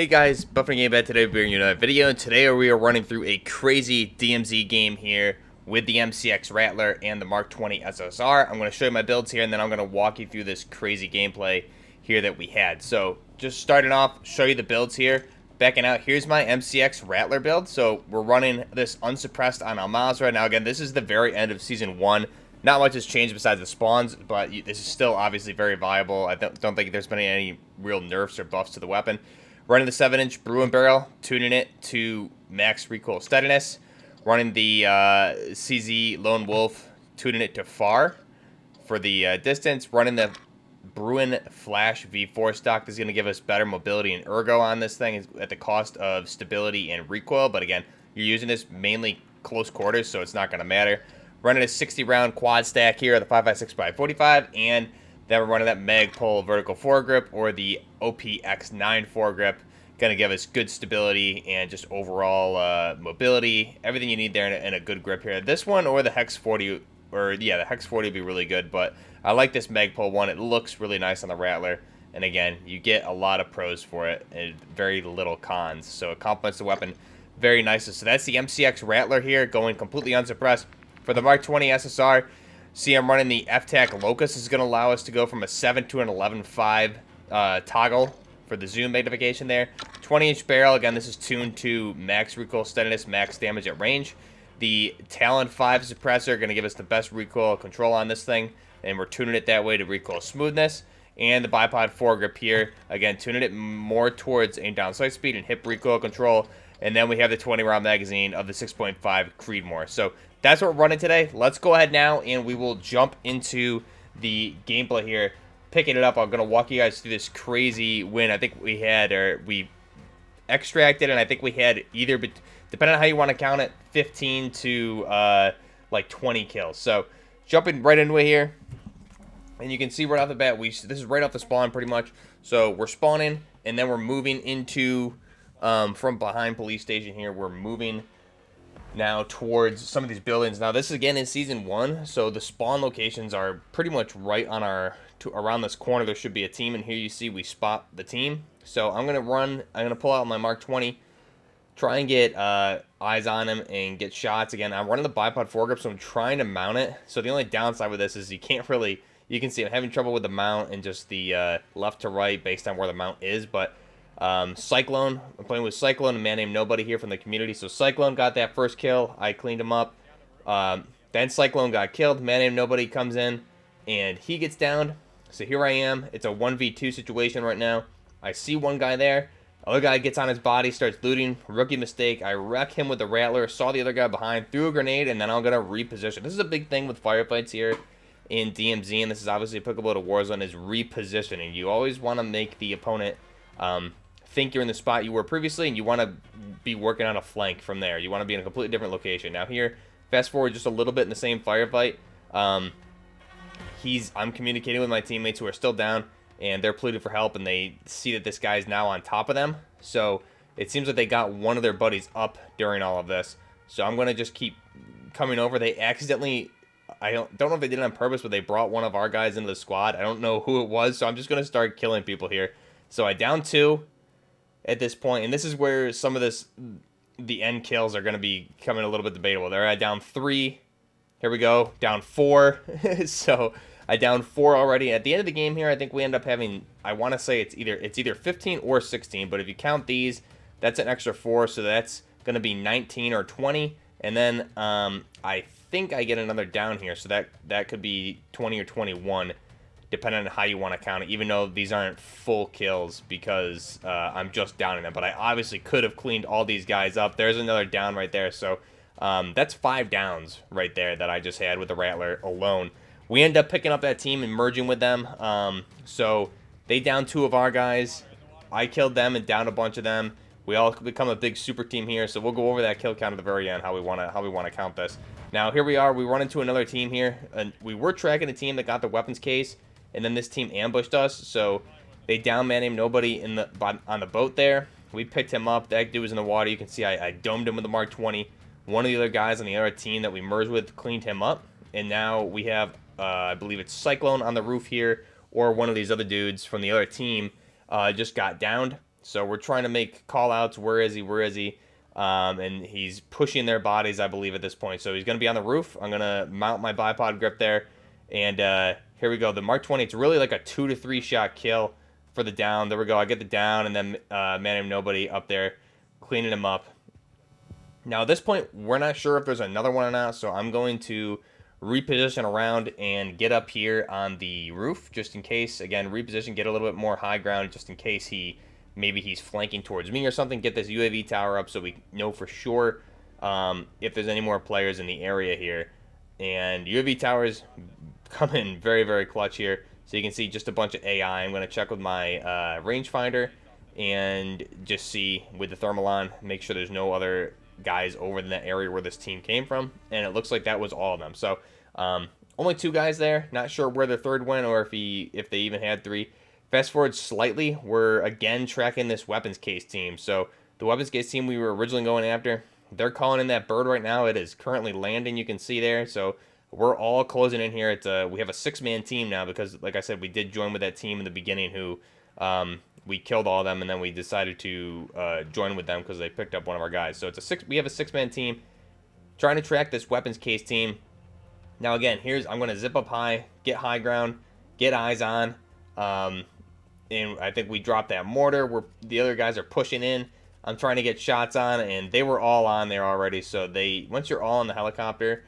Hey guys, Buffering Game Bad today, bringing you another video, and today we are running through a crazy DMZ game here with the MCX Rattler and the MK20 SSR. I'm going to show you my builds here, and then I'm going to walk you through this crazy gameplay here that we had. So, just starting off, show you the builds here. Backing out, here's my MCX Rattler build. So, we're running this unsuppressed on Almaz right now. Again, this is the very end of Season 1. Not much has changed besides the spawns, but this is still obviously very viable. I don't think there's been any real nerfs or buffs to the weapon. Running the 7-inch Bruin barrel, tuning it to max recoil steadiness. Running the CZ Lone Wolf, tuning it to far for the distance. Running the Bruin Flash V4 stock. This is going to give us better mobility and ergo on this thing at the cost of stability and recoil. But again, you're using this mainly close quarters, so it's not going to matter. Running a 60-round quad stack here at the 5.56x45, and then we're running that Magpul vertical foregrip or the OPX9 foregrip. Going to give us good stability and just overall mobility. Everything you need there in a good grip here. This one or the Hex 40, or yeah, the Hex 40 would be really good, but I like this Magpul one. It looks really nice on the Rattler. And again, you get a lot of pros for it and very little cons. So it complements the weapon very nicely. So that's the MCX Rattler here, going completely unsuppressed. For the MK20 SSR, see, I'm running the FTAC Locust. This is going to allow us to go from a 7 to an 11.5 toggle for the zoom magnification there. 20-inch barrel. Again, this is tuned to max recoil steadiness, max damage at range. The Talon 5 suppressor going to give us the best recoil control on this thing, and we're tuning it that way to recoil smoothness. And the bipod foregrip here, again, tuning it more towards aim down sight speed and hip recoil control. And then we have the 20-round magazine of the 6.5 Creedmoor. So that's what we're running today. Let's go ahead now, and we will jump into the gameplay here. Picking it up, I'm going to walk you guys through this crazy win. I think we had, or we extracted, and I think we had either, depending on how you want to count it, 15 to like 20 kills. So jumping right into it here, and you can see right off the bat, this is right off the spawn pretty much. So we're spawning, and then we're moving into, from behind police station here, we're moving now towards some of these buildings. Now this again is Season 1, so the spawn locations are pretty much right on around this corner. There should be a team, and here you see we spot the team. So I'm gonna pull out my MK20, try and get eyes on him and get shots. Again, I'm running the bipod foregrip, so I'm trying to mount it. So the only downside with this is you can't really, you can see I'm having trouble with the mount and just the left to right based on where the mount is. But Cyclone, I'm playing with Cyclone, a man named Nobody here from the community. So Cyclone got that first kill. I cleaned him up. Then Cyclone got killed. Man named Nobody comes in, and he gets downed. So here I am. It's a 1v2 situation right now. I see one guy there. Other guy gets on his body, starts looting. Rookie mistake. I wreck him with the Rattler. Saw the other guy behind. Threw a grenade, and then I'm going to reposition. This is a big thing with firefights here in DMZ, and this is obviously applicable to Warzone, is repositioning. You always want to make the opponent think you're in the spot you were previously, and you want to be working on a flank from there. You want to be in a completely different location. Now here, fast forward just a little bit in the same firefight. I'm communicating with my teammates who are still down, and they're pleading for help, and they see that this guy's now on top of them. So it seems like they got one of their buddies up during all of this. So I'm going to just keep coming over. They accidentally, I don't know if they did it on purpose, but they brought one of our guys into the squad. I don't know who it was, so I'm just going to start killing people here. So I down 2 at this point, and this is where some of the end kills are going to be coming a little bit debatable. They're at down 3. Here we go, down 4. So I downed 4 already. At the end of the game here, I think we end up having, I want to say it's either 15 or 16, but if you count these, that's an extra 4, so that's going to be 19 or 20. And then I think I get another down here, so that could be 20 or 21. Depending on how you want to count it, even though these aren't full kills because I'm just downing them. But I obviously could have cleaned all these guys up. There's another down right there. So that's 5 downs right there that I just had with the Rattler alone. We end up picking up that team and merging with them. So they downed 2 of our guys. I killed them and downed a bunch of them. We all become a big super team here. So we'll go over that kill count at the very end, how we want to count this. Now here we are. We run into another team here. And we were tracking a team that got the weapons case. And then this team ambushed us, so they down man named Nobody on the boat there. We picked him up. That dude was in the water. You can see I domed him with the MK20. One of the other guys on the other team that we merged with cleaned him up. And now we have, I believe it's Cyclone on the roof here, or one of these other dudes from the other team just got downed. So we're trying to make call outs. Where is he? Where is he? And he's pushing their bodies, I believe, at this point. So he's going to be on the roof. I'm going to mount my bipod grip there. And here we go. The Mark 20, it's really like a 2 to 3 shot kill for the down. There we go. I get the down, and then man, nobody up there cleaning him up. Now, at this point, we're not sure if there's another one or not, so I'm going to reposition around and get up here on the roof, just in case. Again, reposition, get a little bit more high ground, just in case maybe he's flanking towards me or something. Get this UAV tower up so we know for sure if there's any more players in the area here. And UAV towers come in very, very clutch here. So you can see just a bunch of AI. I'm going to check with my rangefinder and just see with the thermal on, make sure there's no other guys over in that area where this team came from. And it looks like that was all of them. So only 2 guys there. Not sure where the third went or if they even had 3. Fast forward slightly, we're again tracking this weapons case team. So the weapons case team we were originally going after, they're calling in that bird right now. It is currently landing, you can see there. So we're all closing in here. We have a 6-man team now because, like I said, we did join with that team in the beginning who we killed all of them, and then we decided to join with them because they picked up one of our guys. So we have a 6-man team trying to track this weapons case team. Now again, I'm going to zip up high, get high ground, get eyes on. And I think we dropped that mortar where the other guys are pushing in. I'm trying to get shots on, and they were all on there already. So once you're all in the helicopter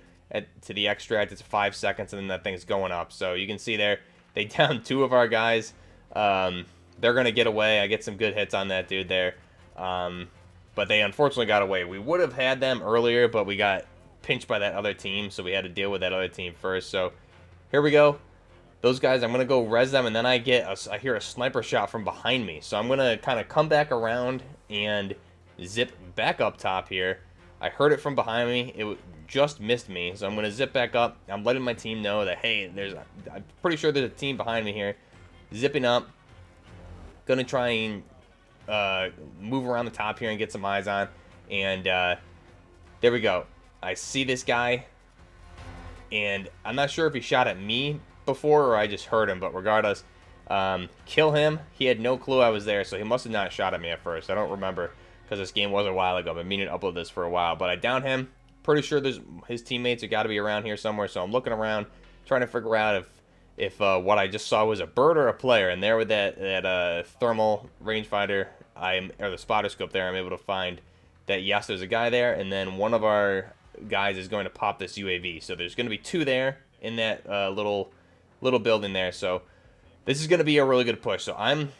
to the extract, it's 5 seconds, and then that thing's going up. So you can see there, they downed 2 of our guys. They're going to get away. I get some good hits on that dude there. But they unfortunately got away. We would have had them earlier, but we got pinched by that other team, so we had to deal with that other team first. So here we go. Those guys, I'm going to go res them, and then I hear a sniper shot from behind me. So I'm going to kind of come back around and zip back up top here. I heard it from behind me. It just missed me, so I'm going to zip back up. I'm letting my team know that, hey, I'm pretty sure there's a team behind me here. Zipping up. Going to try and move around the top here and get some eyes on. And there we go. I see this guy, and I'm not sure if he shot at me before or I just heard him, but regardless, kill him. He had no clue I was there, so he must have not shot at me at first. I don't remember because this game was a while ago. I've been meaning to upload this for a while, but I downed him. Pretty sure his teammates have got to be around here somewhere, so I'm looking around trying to figure out if what I just saw was a bird or a player. And there with that thermal rangefinder or the spotter scope there, I'm able to find that yes, there's a guy there, and then one of our guys is going to pop this UAV. So there's going to be 2 there in that little building there. So this is going to be a really good push. So I'm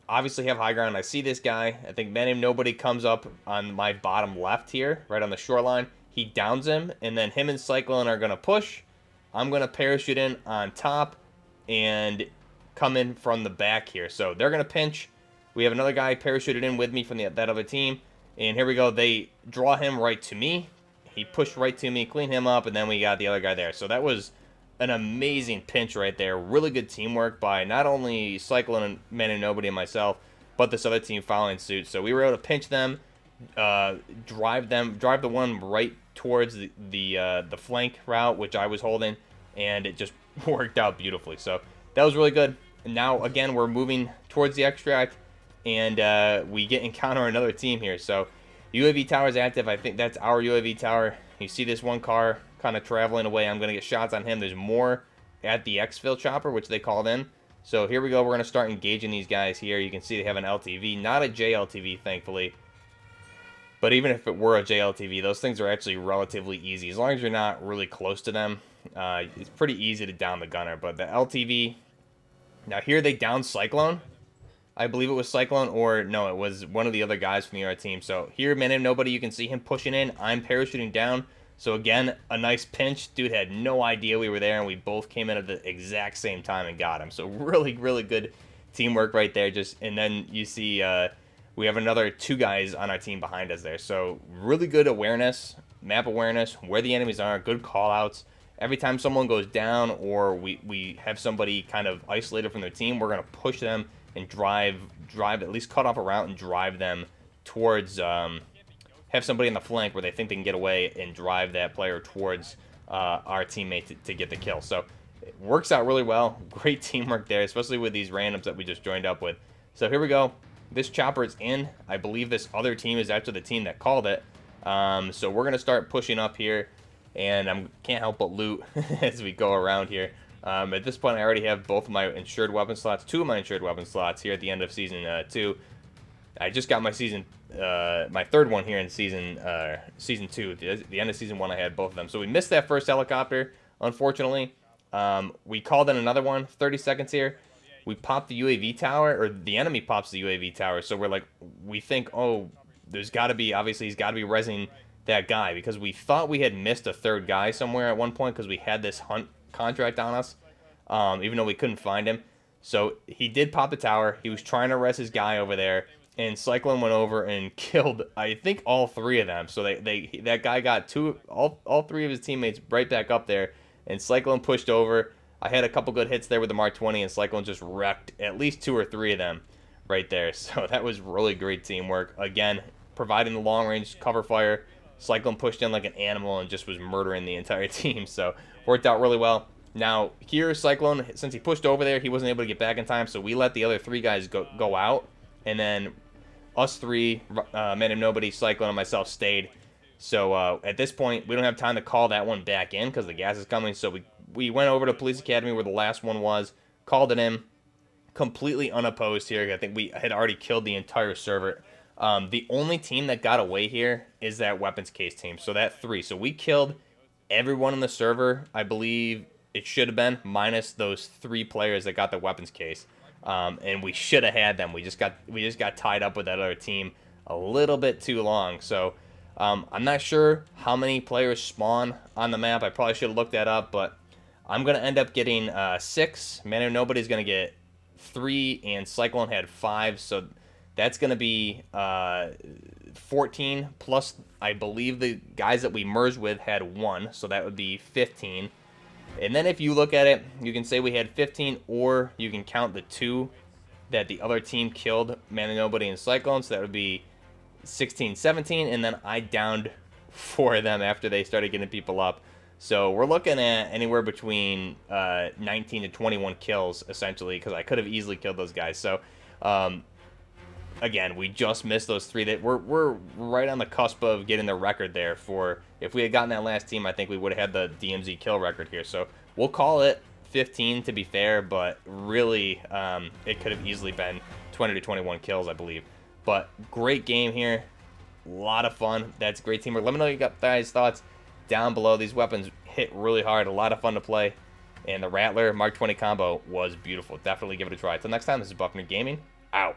obviously have high ground. I see this guy. I think man named Nobody comes up on my bottom left here, right on the shoreline. He downs him, and then him and Cyclone are going to push. I'm going to parachute in on top and come in from the back here. So they're going to pinch. We have another guy parachuted in with me from that other team. And here we go. They draw him right to me. He pushed right to me, clean him up, and then we got the other guy there. So that was an amazing pinch right there. Really good teamwork by not only Cyclone and Man and Nobody and myself, but this other team following suit. So we were able to pinch them, drive the one right towards the flank route, which I was holding, and it just worked out beautifully. So that was really good. And now, again, we're moving towards the extract, and we encounter another team here. So UAV tower is active. I think that's our UAV tower. You see this one car kind of traveling away. I'm going to get shots on him. There's more at the exfil chopper, which they called in. So here we go. We're going to start engaging these guys here. You can see they have an LTV, not a JLTV, thankfully. But even if it were a JLTV, those things are actually relatively easy. As long as you're not really close to them, it's pretty easy to down the gunner. But the LTV, now here they down Cyclone. I believe it was Cyclone, or no, it was one of the other guys from the other team. So here, Man and Nobody, you can see him pushing in. I'm parachuting down. So again, a nice pinch. Dude had no idea we were there, and we both came in at the exact same time and got him. So really, really good teamwork right there. And then you see we have another 2 guys on our team behind us there. So really good awareness, map awareness, where the enemies are, good call-outs. Every time someone goes down or we have somebody kind of isolated from their team, we're going to push them and drive, at least cut off a route and drive them towards, have somebody in the flank where they think they can get away and drive that player towards our teammate to get the kill. So it works out really well. Great teamwork there, especially with these randoms that we just joined up with. So here we go. this chopper is in. I believe this other team is actually the team that called it. So we're going to start pushing up here, and I can't help but loot as we go around here. At this point, I already have both of my insured weapon slots, 2 of my insured weapon slots here at the end of Season 2. I just got my my third one here in Season 2. The end of Season 1, I had both of them. So we missed that first helicopter, unfortunately. We called in another one, 30 seconds here. We popped the UAV tower, or the enemy pops the UAV tower. So we're like, we think, oh, there's got to be, obviously, he's got to be rezzing that guy, because we thought we had missed a third guy somewhere at one point because we had this hunt contract on us, even though we couldn't find him. So he did pop the tower. He was trying to res his guy over there, and Cyclone went over and killed, I think, all 3 of them. So that guy got all 3 of his teammates right back up there, and Cyclone pushed over. I had a couple good hits there with the Mark 20, and Cyclone just wrecked at least 2 or 3 of them right there. So that was really great teamwork. Again, providing the long-range cover fire. Cyclone pushed in like an animal and just was murdering the entire team. So worked out really well. Now here, Cyclone, since he pushed over there, he wasn't able to get back in time, so we let the other 3 guys go out, and then us 3, Man of Nobody, Cyclone, and myself stayed. So at this point, we don't have time to call that one back in because the gas is coming. So we went over to Police Academy where the last one was, called it in, completely unopposed here. I think we had already killed the entire server. The only team that got away here is that weapons case team. So that 3. So we killed everyone in the server, I believe it should have been, minus those 3 players that got the weapons case. And we should have had them. We just got tied up with that other team a little bit too long. So I'm not sure how many players spawn on the map. I probably should have looked that up, but I'm going to end up getting 6. Man of Nobody's going to get 3, and Cyclone had 5. So that's going to be 14, plus I believe the guys that we merged with had 1, so that would be 15. And then if you look at it, you can say we had 15, or you can count the 2 that the other team killed, Man of Nobody and Cyclone, so that would be 16, 17, and then I downed 4 of them after they started getting people up. So we're looking at anywhere between 19 to 21 kills, essentially, because I could have easily killed those guys. So, again, we just missed those 3. That we're right on the cusp of getting the record there. For if we had gotten that last team, I think we would have had the DMZ kill record here. So we'll call it 15 to be fair, but really it could have easily been 20 to 21 kills, I believe. But great game here, a lot of fun. That's great teamwork. Let me know you got guys' thoughts down below. These weapons hit really hard, a lot of fun to play, and the Rattler Mark 20 combo was beautiful. Definitely give it a try. Until next time, this is Buffner Gaming, out.